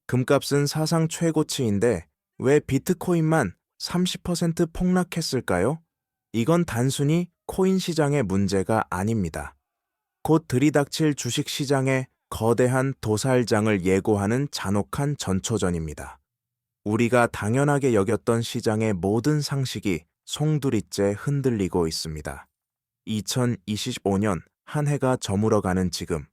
금값은 사상 최고치인데 왜 비트코인만 30% 폭락했을까요? 이건 단순히 코인 시장의 문제가 아닙니다. 곧 들이닥칠 주식 시장의 거대한 도살장을 예고하는 잔혹한 전초전입니다. 우리가 당연하게 여겼던 시장의 모든 상식이 송두리째 흔들리고 있습니다. 2025년 한 해가 저물어가는 지금,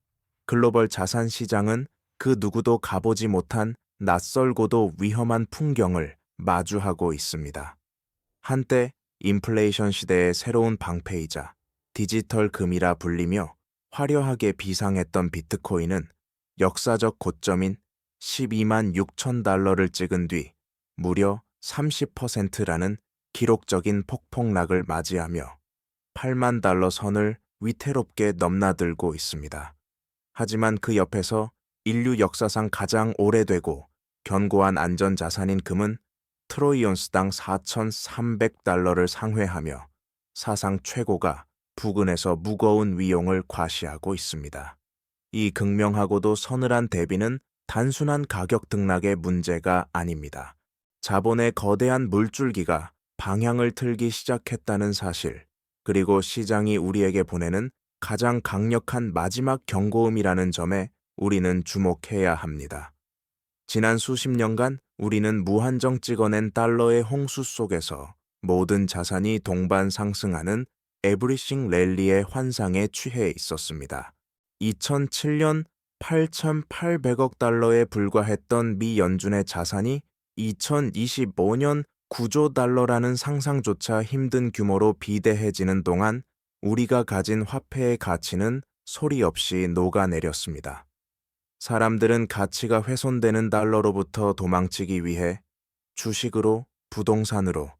글로벌 자산 시장은 그 누구도 가보지 못한 낯설고도 위험한 풍경을 마주하고 있습니다. 한때 인플레이션 시대의 새로운 방패이자 디지털 금이라 불리며 화려하게 비상했던 비트코인은 역사적 고점인 12만 6천 달러를 찍은 뒤 무려 30%라는 기록적인 폭락을 맞이하며 8만 달러 선을 위태롭게 넘나들고 있습니다. 하지만 그 옆에서 인류 역사상 가장 오래되고 견고한 안전자산인 금은 트로이 온스당 4,300달러를 상회하며 사상 최고가 부근에서 무거운 위용을 과시하고 있습니다. 이 극명하고도 서늘한 대비는 단순한 가격 등락의 문제가 아닙니다. 자본의 거대한 물줄기가 방향을 틀기 시작했다는 사실, 그리고 시장이 우리에게 보내는 가장 강력한 마지막 경고음이라는 점에 우리는 주목해야 합니다. 지난 수십 년간 우리는 무한정 찍어낸 달러의 홍수 속에서 모든 자산이 동반 상승하는 에브리싱 랠리의 환상에 취해 있었습니다. 2007년 8,800억 달러에 불과했던 미 연준의 자산이 2025년 9조 달러라는 상상조차 힘든 규모로 비대해지는 동안 우리가 가진 화폐의 가치는 소리 없이 녹아내렸습니다. 사람들은 가치가 훼손되는 달러로부터 도망치기 위해 주식으로, 부동산으로,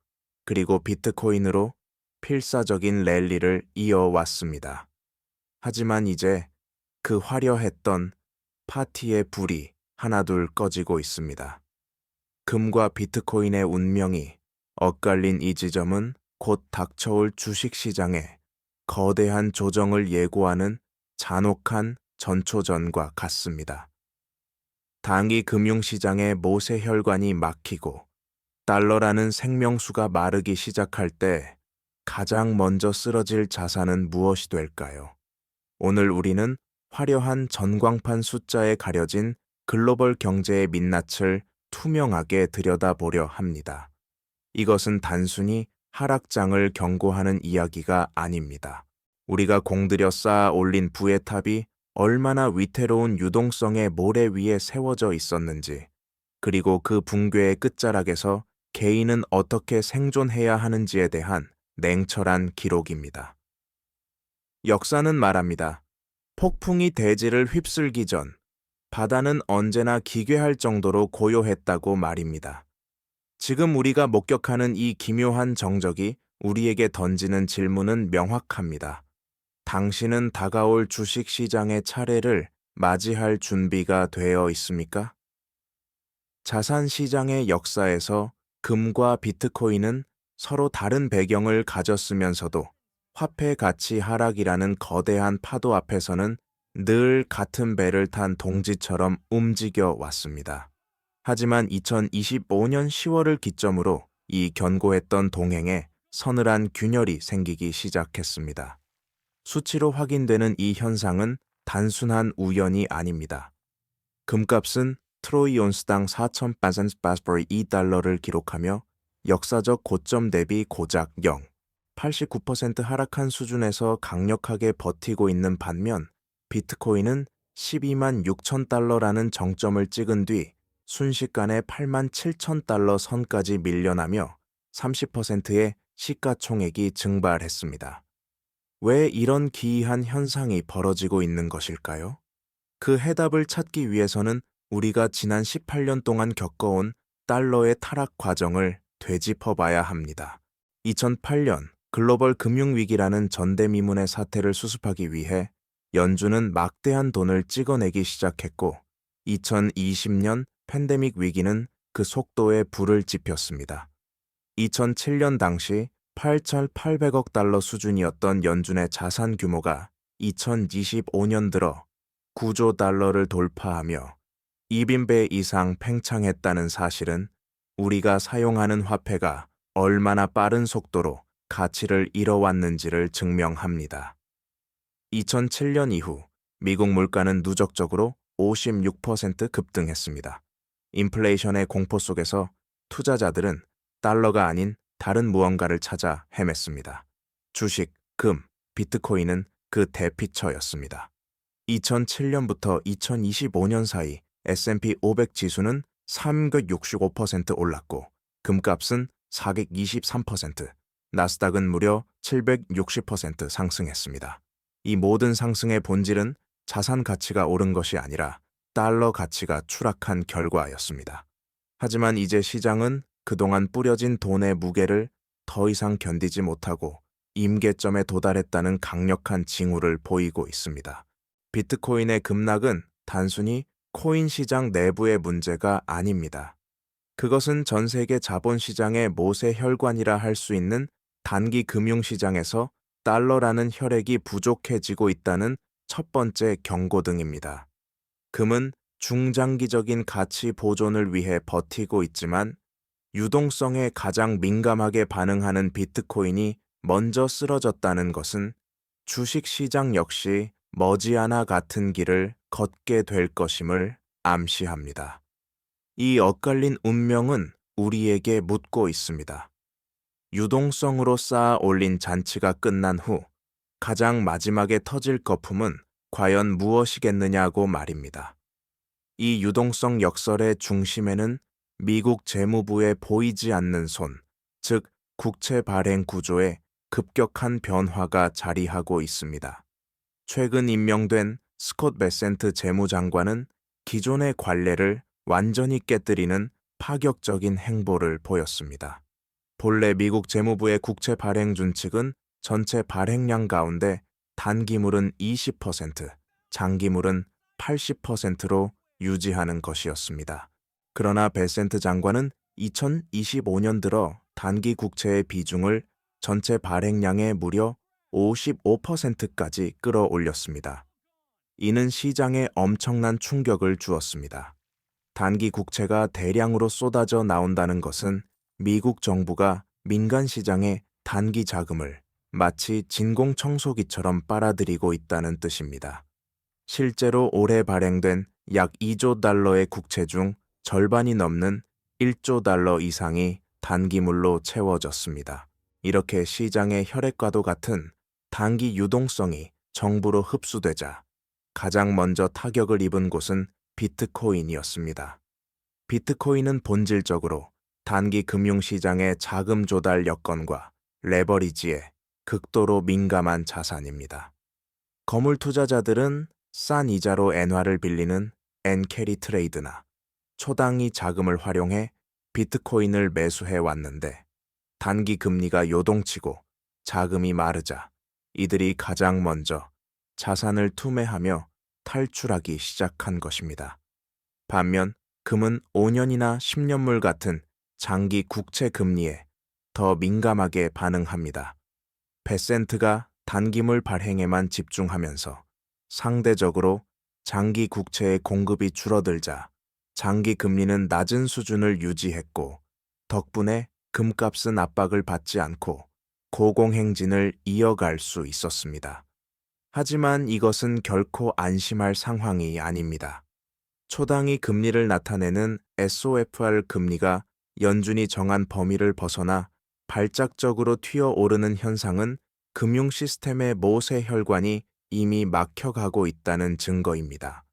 그리고 비트코인으로 필사적인 랠리를 이어왔습니다. 하지만 이제 그 화려했던 파티의 불이 하나둘 꺼지고 있습니다. 금과 비트코인의 운명이 엇갈린 이 지점은 곧 닥쳐올 주식시장에 거대한 조정을 예고하는 잔혹한 전초전과 같습니다. 당이 금융시장의 모세혈관이 막히고 달러라는 생명수가 마르기 시작할 때 가장 먼저 쓰러질 자산은 무엇이 될까요? 오늘 우리는 화려한 전광판 숫자에 가려진 글로벌 경제의 민낯을 투명하게 들여다보려 합니다. 이것은 단순히 하락장을 경고하는 이야기가 아닙니다. 우리가 공들여 쌓아 올린 부의 탑이 얼마나 위태로운 유동성의 모래 위에 세워져 있었는지, 그리고 그 붕괴의 끝자락에서 개인은 어떻게 생존해야 하는지에 대한 냉철한 기록입니다. 역사는 말합니다. 폭풍이 대지를 휩쓸기 전 바다는 언제나 기괴할 정도로 고요했다고 말입니다. 지금 우리가 목격하는 이 기묘한 정적이 우리에게 던지는 질문은 명확합니다. 당신은 다가올 주식시장의 차례를 맞이할 준비가 되어 있습니까? 자산시장의 역사에서 금과 비트코인은 서로 다른 배경을 가졌으면서도 화폐 가치 하락이라는 거대한 파도 앞에서는 늘 같은 배를 탄 동지처럼 움직여 왔습니다. 하지만 2025년 10월을 기점으로 이 견고했던 동행에 서늘한 균열이 생기기 시작했습니다. 수치로 확인되는 이 현상은 단순한 우연이 아닙니다. 금값은 트로이 온스당 4,882달러를 기록하며 역사적 고점 대비 고작 89% 하락한 수준에서 강력하게 버티고 있는 반면 비트코인은 12만 6천 달러라는 정점을 찍은 뒤 순식간에 8만 7천 달러 선까지 밀려나며 30%의 시가총액이 증발했습니다. 왜 이런 기이한 현상이 벌어지고 있는 것일까요? 그 해답을 찾기 위해서는 우리가 지난 18년 동안 겪어온 달러의 타락 과정을 되짚어봐야 합니다. 2008년 글로벌 금융위기라는 전대미문의 사태를 수습하기 위해 연준은 막대한 돈을 찍어내기 시작했고 2020년 팬데믹 위기는 그 속도에 불을 지폈습니다. 2007년 당시 8,800억 달러 수준이었던 연준의 자산 규모가 2025년 들어 9조 달러를 돌파하며 2빈배 이상 팽창했다는 사실은 우리가 사용하는 화폐가 얼마나 빠른 속도로 가치를 잃어왔는지를 증명합니다. 2007년 이후 미국 물가는 누적적으로 56% 급등했습니다. 인플레이션의 공포 속에서 투자자들은 달러가 아닌 다른 무언가를 찾아 헤맸습니다. 주식, 금, 비트코인은 그 대피처였습니다. 2007년부터 2025년 사이 S&P 500 지수는 365% 올랐고 금값은 423%, 나스닥은 무려 760% 상승했습니다. 이 모든 상승의 본질은 자산 가치가 오른 것이 아니라 달러 가치가 추락한 결과였습니다. 하지만 이제 시장은 그동안 뿌려진 돈의 무게를 더 이상 견디지 못하고 임계점에 도달했다는 강력한 징후를 보이고 있습니다. 비트코인의 급락은 단순히 코인 시장 내부의 문제가 아닙니다. 그것은 전 세계 자본시장의 모세혈관이라 할 수 있는 단기 금융시장에서 달러라는 혈액이 부족해지고 있다는 첫 번째 경고등입니다. 금은 중장기적인 가치 보존을 위해 버티고 있지만 유동성에 가장 민감하게 반응하는 비트코인이 먼저 쓰러졌다는 것은 주식시장 역시 머지않아 같은 길을 걷게 될 것임을 암시합니다. 이 엇갈린 운명은 우리에게 묻고 있습니다. 유동성으로 쌓아 올린 잔치가 끝난 후 가장 마지막에 터질 거품은 과연 무엇이겠느냐고 말입니다. 이 유동성 역설의 중심에는 미국 재무부의 보이지 않는 손, 즉 국채 발행 구조의 급격한 변화가 자리하고 있습니다. 최근 임명된 스콧 베센트 재무장관은 기존의 관례를 완전히 깨뜨리는 파격적인 행보를 보였습니다. 본래 미국 재무부의 국채 발행 준칙은 전체 발행량 가운데 단기물은 20%, 장기물은 80%로 유지하는 것이었습니다. 그러나 베센트 장관은 2025년 들어 단기 국채의 비중을 전체 발행량의 무려 55%까지 끌어올렸습니다. 이는 시장에 엄청난 충격을 주었습니다. 단기 국채가 대량으로 쏟아져 나온다는 것은 미국 정부가 민간 시장에 단기 자금을 마치 진공청소기처럼 빨아들이고 있다는 뜻입니다. 실제로 올해 발행된 약 2조 달러의 국채 중 절반이 넘는 1조 달러 이상이 단기물로 채워졌습니다. 이렇게 시장의 혈액과도 같은 단기 유동성이 정부로 흡수되자 가장 먼저 타격을 입은 곳은 비트코인이었습니다. 비트코인은 본질적으로 단기 금융시장의 자금 조달 여건과 레버리지에 극도로 민감한 자산입니다. 거물 투자자들은 싼 이자로 엔화를 빌리는 엔캐리 트레이드나 초당기 자금을 활용해 비트코인을 매수해 왔는데 단기 금리가 요동치고 자금이 마르자 이들이 가장 먼저 자산을 투매하며 탈출하기 시작한 것입니다. 반면 금은 5년이나 10년물 같은 장기 국채 금리에 더 민감하게 반응합니다. 베센트가 단기물 발행에만 집중하면서 상대적으로 장기 국채의 공급이 줄어들자 장기 금리는 낮은 수준을 유지했고 덕분에 금값은 압박을 받지 않고 고공행진을 이어갈 수 있었습니다. 하지만 이것은 결코 안심할 상황이 아닙니다. 초당기 금리를 나타내는 SOFR 금리가 연준이 정한 범위를 벗어나 발작적으로 튀어오르는 현상은 금융 시스템의 모세혈관이 이미 막혀가고 있다는 증거입니다.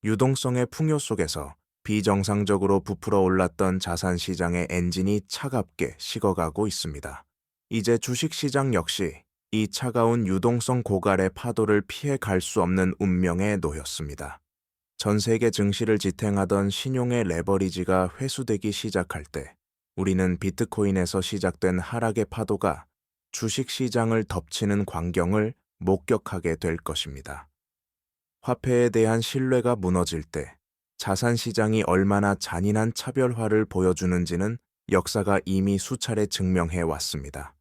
유동성의 풍요 속에서 비정상적으로 부풀어 올랐던 자산 시장의 엔진이 차갑게 식어가고 있습니다. 이제 주식시장 역시 이 차가운 유동성 고갈의 파도를 피해 갈 수 없는 운명에 놓였습니다. 전 세계 증시를 지탱하던 신용의 레버리지가 회수되기 시작할 때 우리는 비트코인에서 시작된 하락의 파도가 주식시장을 덮치는 광경을 목격하게 될 것입니다. 화폐에 대한 신뢰가 무너질 때 자산시장이 얼마나 잔인한 차별화를 보여주는지는 역사가 이미 수차례 증명해 왔습니다.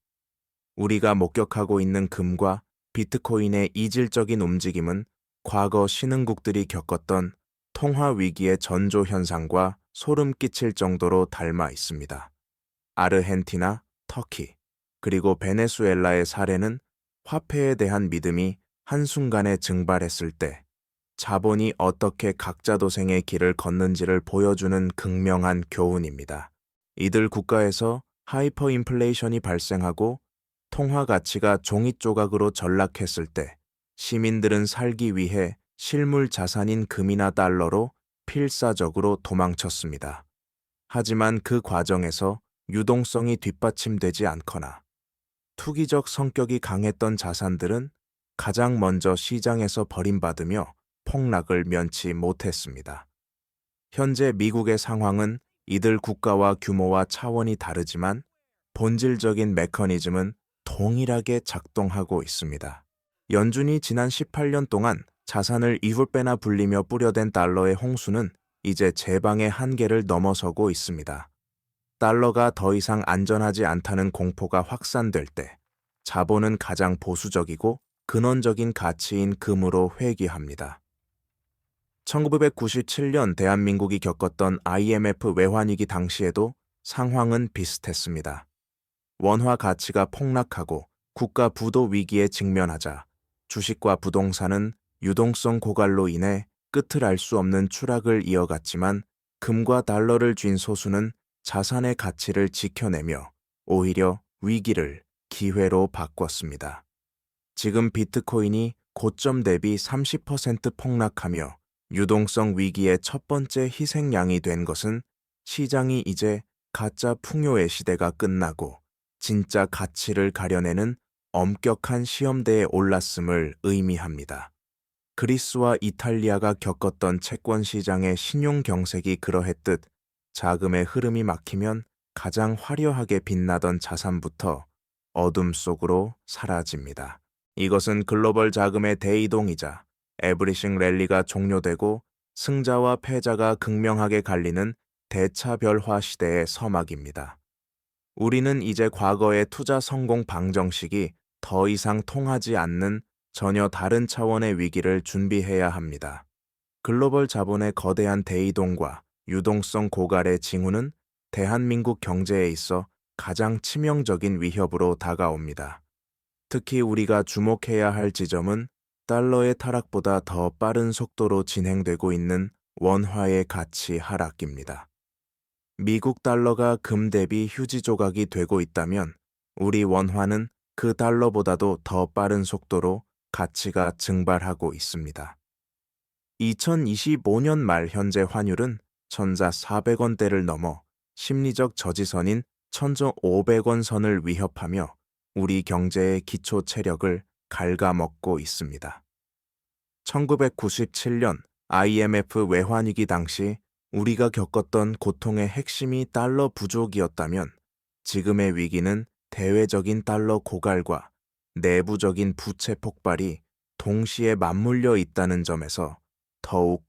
우리가 목격하고 있는 금과 비트코인의 이질적인 움직임은 과거 신흥국들이 겪었던 통화 위기의 전조 현상과 소름 끼칠 정도로 닮아 있습니다. 아르헨티나, 터키, 그리고 베네수엘라의 사례는 화폐에 대한 믿음이 한순간에 증발했을 때 자본이 어떻게 각자 도생의 길을 걷는지를 보여주는 극명한 교훈입니다. 이들 국가에서 하이퍼 인플레이션이 발생하고 통화 가치가 종이 조각으로 전락했을 때 시민들은 살기 위해 실물 자산인 금이나 달러로 필사적으로 도망쳤습니다. 하지만 그 과정에서 유동성이 뒷받침되지 않거나 투기적 성격이 강했던 자산들은 가장 먼저 시장에서 버림받으며 폭락을 면치 못했습니다. 현재 미국의 상황은 이들 국가와 규모와 차원이 다르지만 본질적인 메커니즘은 동일하게 작동하고 있습니다. 연준이 지난 18년 동안 자산을 이불배나 불리며 뿌려댄 달러의 홍수는 이제 제방의 한계를 넘어서고 있습니다. 달러가 더 이상 안전하지 않다는 공포가 확산될 때 자본은 가장 보수적이고 근원적인 가치인 금으로 회귀합니다. 1997년 대한민국이 겪었던 IMF 외환위기 당시에도 상황은 비슷했습니다. 원화 가치가 폭락하고 국가 부도 위기에 직면하자 주식과 부동산은 유동성 고갈로 인해 끝을 알 수 없는 추락을 이어갔지만 금과 달러를 쥔 소수는 자산의 가치를 지켜내며 오히려 위기를 기회로 바꿨습니다. 지금 비트코인이 고점 대비 30% 폭락하며 유동성 위기의 첫 번째 희생양이 된 것은 시장이 이제 가짜 풍요의 시대가 끝나고 진짜 가치를 가려내는 엄격한 시험대에 올랐음을 의미합니다. 그리스와 이탈리아가 겪었던 채권 시장의 신용 경색이 그러했듯 자금의 흐름이 막히면 가장 화려하게 빛나던 자산부터 어둠 속으로 사라집니다. 이것은 글로벌 자금의 대이동이자 에브리싱 랠리가 종료되고 승자와 패자가 극명하게 갈리는 대차별화 시대의 서막입니다. 우리는 이제 과거의 투자 성공 방정식이 더 이상 통하지 않는 전혀 다른 차원의 위기를 준비해야 합니다. 글로벌 자본의 거대한 대이동과 유동성 고갈의 징후는 대한민국 경제에 있어 가장 치명적인 위협으로 다가옵니다. 특히 우리가 주목해야 할 지점은 달러의 타락보다 더 빠른 속도로 진행되고 있는 원화의 가치 하락입니다. 미국 달러가 금 대비 휴지 조각이 되고 있다면 우리 원화는 그 달러보다도 더 빠른 속도로 가치가 증발하고 있습니다. 2025년 말 현재 환율은 천자 400원대를 넘어 심리적 저지선인 1,500원 선을 위협하며 우리 경제의 기초 체력을 갉아먹고 있습니다. 1997년 IMF 외환위기 당시 우리가 겪었던 고통의 핵심이 달러 부족이었다면 지금의 위기는 대외적인 달러 고갈과 내부적인 부채 폭발이 동시에 맞물려 있다는 점에서 더욱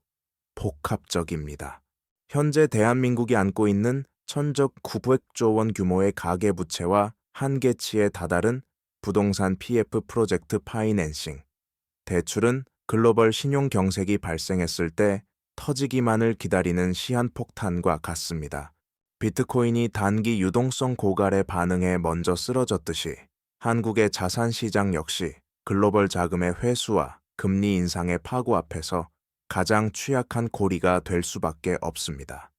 복합적입니다. 현재 대한민국이 안고 있는 천적 900조 원 규모의 가계부채와 한계치에 다다른 부동산 PF 프로젝트 파이낸싱, 대출은 글로벌 신용 경색이 발생했을 때 터지기만을 기다리는 시한폭탄과 같습니다. 비트코인이 단기 유동성 고갈에 반응해 먼저 쓰러졌듯이 한국의 자산시장 역시 글로벌 자금의 회수와 금리 인상의 파고 앞에서 가장 취약한 고리가 될 수밖에 없습니다.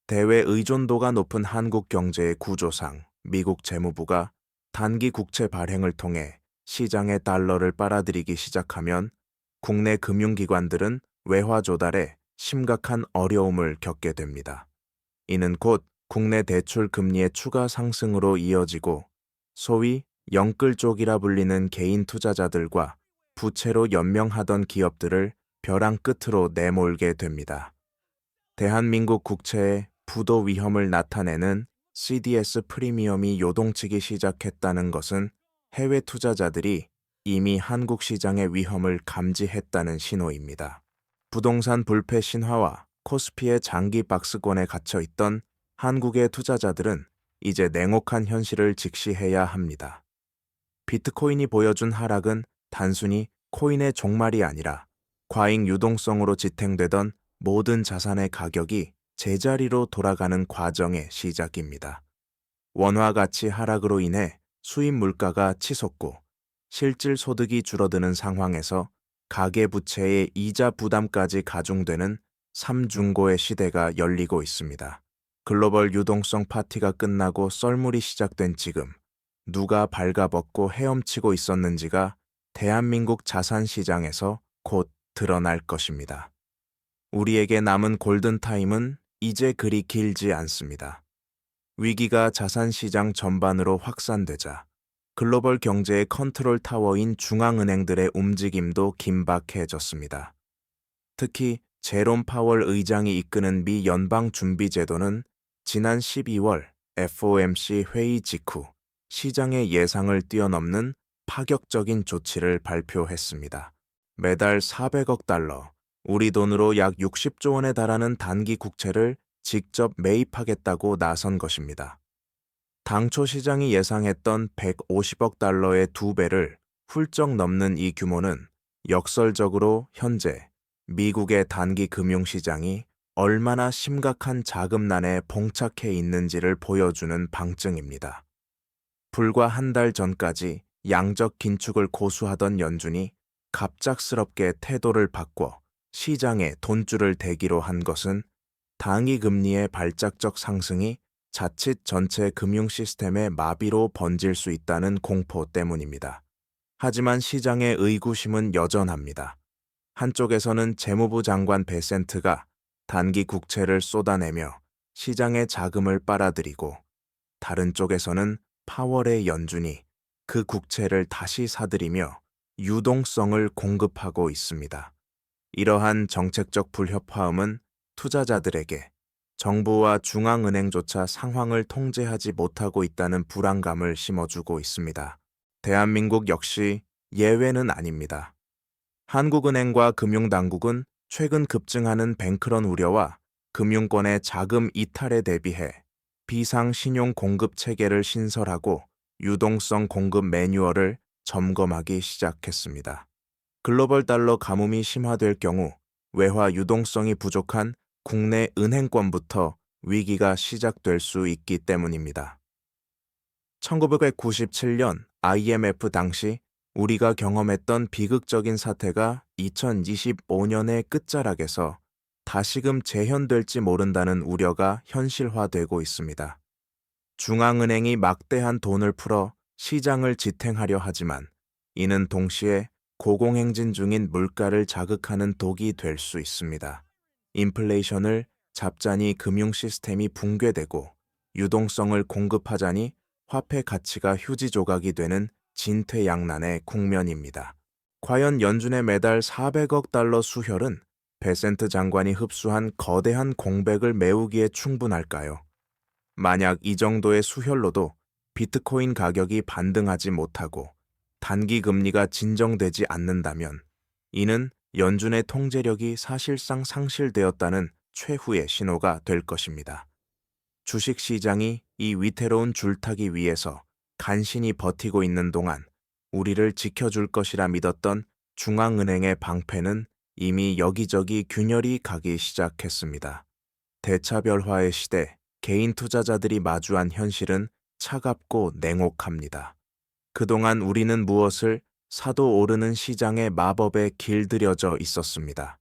대외 의존도가 높은 한국 경제의 구조상 미국 재무부가 단기 국채 발행을 통해 시장의 달러를 빨아들이기 시작하면 국내 금융기관들은 외화 조달에 심각한 어려움을 겪게 됩니다. 이는 곧 국내 대출 금리의 추가 상승으로 이어지고 소위 영끌족이라 불리는 개인 투자자들과 부채로 연명하던 기업들을 벼랑 끝으로 내몰게 됩니다. 대한민국 국채의 부도 위험을 나타내는 CDS 프리미엄이 요동치기 시작했다는 것은 해외 투자자들이 이미 한국 시장의 위험을 감지했다는 신호입니다. 부동산 불패 신화와 코스피의 장기 박스권에 갇혀 있던 한국의 투자자들은 이제 냉혹한 현실을 직시해야 합니다. 비트코인이 보여준 하락은 단순히 코인의 종말이 아니라 과잉 유동성으로 지탱되던 모든 자산의 가격이 제자리로 돌아가는 과정의 시작입니다. 원화 가치 하락으로 인해 수입 물가가 치솟고 실질 소득이 줄어드는 상황에서 가계부채의 이자 부담까지 가중되는 삼중고의 시대가 열리고 있습니다. 글로벌 유동성 파티가 끝나고 썰물이 시작된 지금, 누가 발가벗고 헤엄치고 있었는지가 대한민국 자산시장에서 곧 드러날 것입니다. 우리에게 남은 골든타임은 이제 그리 길지 않습니다. 위기가 자산시장 전반으로 확산되자 글로벌 경제의 컨트롤 타워인 중앙은행들의 움직임도 긴박해졌습니다. 특히 제롬 파월 의장이 이끄는 미 연방준비제도는 지난 12월 FOMC 회의 직후 시장의 예상을 뛰어넘는 파격적인 조치를 발표했습니다. 매달 400억 달러, 우리 돈으로 약 60조 원에 달하는 단기 국채를 직접 매입하겠다고 나선 것입니다. 당초 시장이 예상했던 150억 달러의 2배를 훌쩍 넘는 이 규모는 역설적으로 현재 미국의 단기 금융시장이 얼마나 심각한 자금난에 봉착해 있는지를 보여주는 방증입니다. 불과 한 달 전까지 양적 긴축을 고수하던 연준이 갑작스럽게 태도를 바꿔 시장에 돈줄을 대기로 한 것은 당위 금리의 발작적 상승이 자칫 전체 금융 시스템의 마비로 번질 수 있다는 공포 때문입니다. 하지만 시장의 의구심은 여전합니다. 한쪽에서는 재무부 장관 베센트가 단기 국채를 쏟아내며 시장의 자금을 빨아들이고, 다른 쪽에서는 파월의 연준이 그 국채를 다시 사들이며 유동성을 공급하고 있습니다. 이러한 정책적 불협화음은 투자자들에게 정부와 중앙은행조차 상황을 통제하지 못하고 있다는 불안감을 심어주고 있습니다. 대한민국 역시 예외는 아닙니다. 한국은행과 금융당국은 최근 급증하는 뱅크런 우려와 금융권의 자금 이탈에 대비해 비상신용 공급 체계를 신설하고 유동성 공급 매뉴얼을 점검하기 시작했습니다. 글로벌 달러 가뭄이 심화될 경우 외화 유동성이 부족한 국내 은행권부터 위기가 시작될 수 있기 때문입니다. 1997년 IMF 당시 우리가 경험했던 비극적인 사태가 2025년의 끝자락에서 다시금 재현될지 모른다는 우려가 현실화되고 있습니다. 중앙은행이 막대한 돈을 풀어 시장을 지탱하려 하지만 이는 동시에 고공행진 중인 물가를 자극하는 독이 될 수 있습니다. 인플레이션을 잡자니 금융 시스템이 붕괴되고 유동성을 공급하자니 화폐 가치가 휴지 조각이 되는 진퇴양난의 국면입니다. 과연 연준의 매달 400억 달러 수혈은 베센트 장관이 흡수한 거대한 공백을 메우기에 충분할까요? 만약 이 정도의 수혈로도 비트코인 가격이 반등하지 못하고 단기 금리가 진정되지 않는다면 이는 연준의 통제력이 사실상 상실되었다는 최후의 신호가 될 것입니다. 주식시장이 이 위태로운 줄타기 위에서 간신히 버티고 있는 동안 우리를 지켜줄 것이라 믿었던 중앙은행의 방패는 이미 여기저기 균열이 가기 시작했습니다. 대차별화의 시대, 개인 투자자들이 마주한 현실은 차갑고 냉혹합니다. 그동안 우리는 무엇을 사도 오르는 시장의 마법에 길들여져 있었습니다.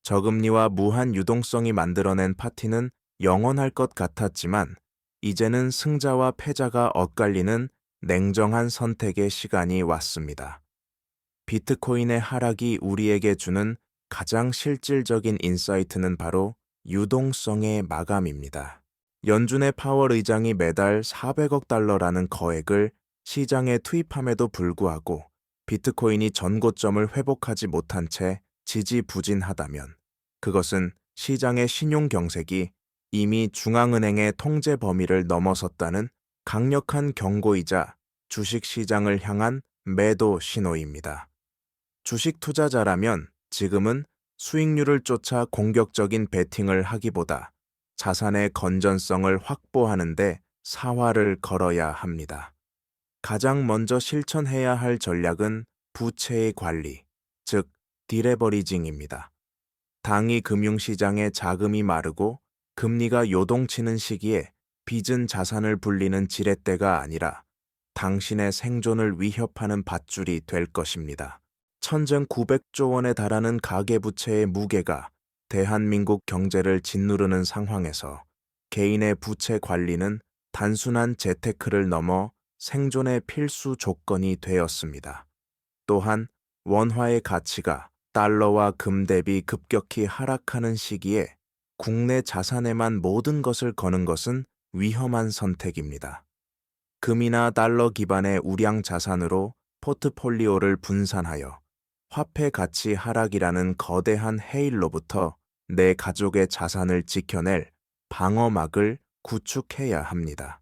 저금리와 무한 유동성이 만들어낸 파티는 영원할 것 같았지만 이제는 승자와 패자가 엇갈리는 냉정한 선택의 시간이 왔습니다. 비트코인의 하락이 우리에게 주는 가장 실질적인 인사이트는 바로 유동성의 마감입니다. 연준의 파월 의장이 매달 400억 달러라는 거액을 시장에 투입함에도 불구하고 비트코인이 전고점을 회복하지 못한 채 지지부진하다면 그것은 시장의 신용 경색이 이미 중앙은행의 통제 범위를 넘어섰다는 강력한 경고이자 주식시장을 향한 매도 신호입니다. 주식 투자자라면 지금은 수익률을 쫓아 공격적인 베팅을 하기보다 자산의 건전성을 확보하는 데 사활을 걸어야 합니다. 가장 먼저 실천해야 할 전략은 부채의 관리, 즉 디레버리징입니다. 당이 금융시장의 자금이 마르고 금리가 요동치는 시기에 빚은 자산을 불리는 지렛대가 아니라 당신의 생존을 위협하는 밧줄이 될 것입니다. 1,900조 원에 달하는 가계부채의 무게가 대한민국 경제를 짓누르는 상황에서 개인의 부채 관리는 단순한 재테크를 넘어 생존의 필수 조건이 되었습니다. 또한 원화의 가치가 달러와 금 대비 급격히 하락하는 시기에 국내 자산에만 모든 것을 거는 것은 위험한 선택입니다. 금이나 달러 기반의 우량 자산으로 포트폴리오를 분산하여 화폐 가치 하락이라는 거대한 해일로부터 내 가족의 자산을 지켜낼 방어막을 구축해야 합니다.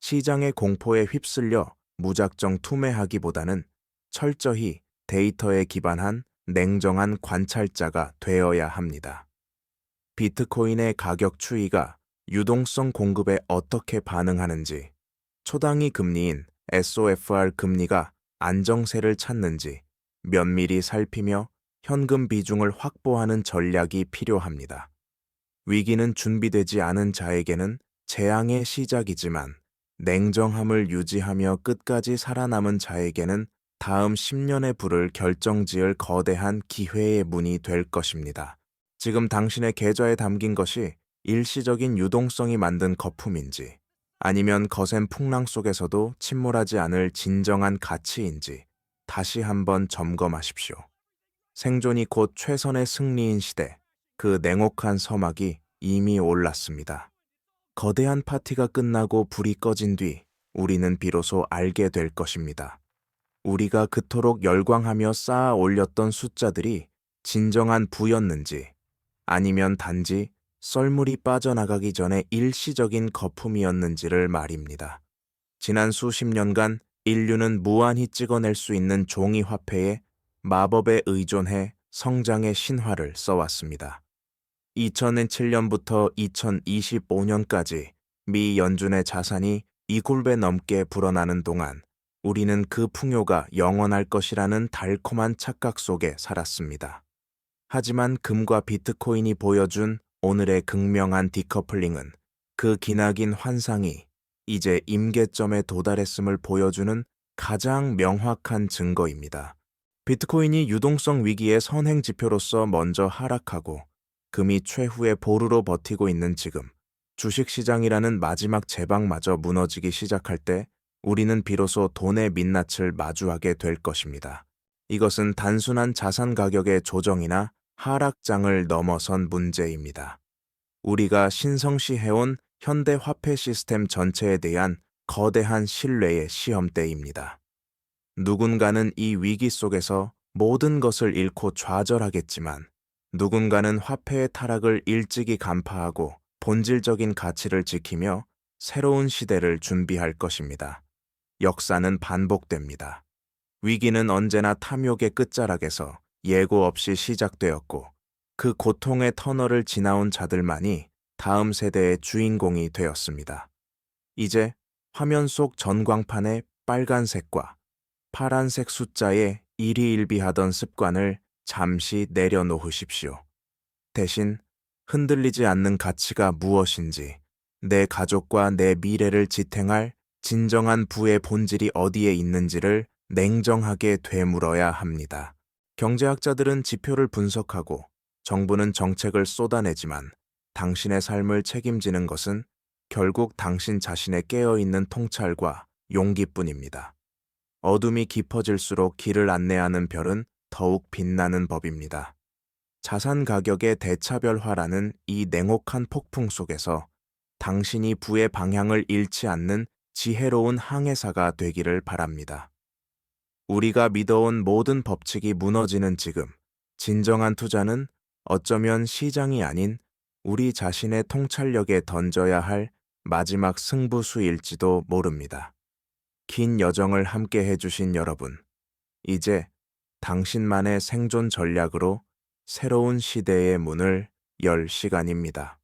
시장의 공포에 휩쓸려 무작정 투매하기보다는 철저히 데이터에 기반한 냉정한 관찰자가 되어야 합니다. 비트코인의 가격 추이가 유동성 공급에 어떻게 반응하는지, 초당위 금리인 SOFR 금리가 안정세를 찾는지 면밀히 살피며 현금 비중을 확보하는 전략이 필요합니다. 위기는 준비되지 않은 자에게는 재앙의 시작이지만 냉정함을 유지하며 끝까지 살아남은 자에게는 다음 10년의 불을 결정지을 거대한 기회의 문이 될 것입니다. 지금 당신의 계좌에 담긴 것이 일시적인 유동성이 만든 거품인지 아니면 거센 풍랑 속에서도 침몰하지 않을 진정한 가치인지 다시 한번 점검하십시오. 생존이 곧 최선의 승리인 시대, 그 냉혹한 서막이 이미 올랐습니다. 거대한 파티가 끝나고 불이 꺼진 뒤 우리는 비로소 알게 될 것입니다. 우리가 그토록 열광하며 쌓아 올렸던 숫자들이 진정한 부였는지 아니면 단지 썰물이 빠져나가기 전에 일시적인 거품이었는지를 말입니다. 지난 수십 년간 인류는 무한히 찍어낼 수 있는 종이 화폐에 마법에 의존해 성장의 신화를 써왔습니다. 2007년부터 2025년까지 미 연준의 자산이 2굴배 넘게 불어나는 동안 우리는 그 풍요가 영원할 것이라는 달콤한 착각 속에 살았습니다. 하지만 금과 비트코인이 보여준 오늘의 극명한 디커플링은 그 기나긴 환상이 이제 임계점에 도달했음을 보여주는 가장 명확한 증거입니다. 비트코인이 유동성 위기의 선행 지표로서 먼저 하락하고 금이 최후의 보루로 버티고 있는 지금, 주식시장이라는 마지막 제방마저 무너지기 시작할 때 우리는 비로소 돈의 민낯을 마주하게 될 것입니다. 이것은 단순한 자산 가격의 조정이나 하락장을 넘어선 문제입니다. 우리가 신성시해온 현대 화폐 시스템 전체에 대한 거대한 신뢰의 시험대입니다. 누군가는 이 위기 속에서 모든 것을 잃고 좌절하겠지만 누군가는 화폐의 타락을 일찍이 간파하고 본질적인 가치를 지키며 새로운 시대를 준비할 것입니다. 역사는 반복됩니다. 위기는 언제나 탐욕의 끝자락에서 예고 없이 시작되었고 그 고통의 터널을 지나온 자들만이 다음 세대의 주인공이 되었습니다. 이제 화면 속 전광판의 빨간색과 파란색 숫자에 일희일비하던 습관을 잠시 내려놓으십시오. 대신 흔들리지 않는 가치가 무엇인지, 내 가족과 내 미래를 지탱할 진정한 부의 본질이 어디에 있는지를 냉정하게 되물어야 합니다. 경제학자들은 지표를 분석하고 정부는 정책을 쏟아내지만 당신의 삶을 책임지는 것은 결국 당신 자신의 깨어있는 통찰과 용기뿐입니다. 어둠이 깊어질수록 길을 안내하는 별은 더욱 빛나는 법입니다. 자산 가격의 대차별화라는 이 냉혹한 폭풍 속에서 당신이 부의 방향을 잃지 않는 지혜로운 항해사가 되기를 바랍니다. 우리가 믿어온 모든 법칙이 무너지는 지금, 진정한 투자는 어쩌면 시장이 아닌 우리 자신의 통찰력에 던져야 할 마지막 승부수일지도 모릅니다. 긴 여정을 함께 해주신 여러분, 이제 당신만의 생존 전략으로 새로운 시대의 문을 열 시간입니다.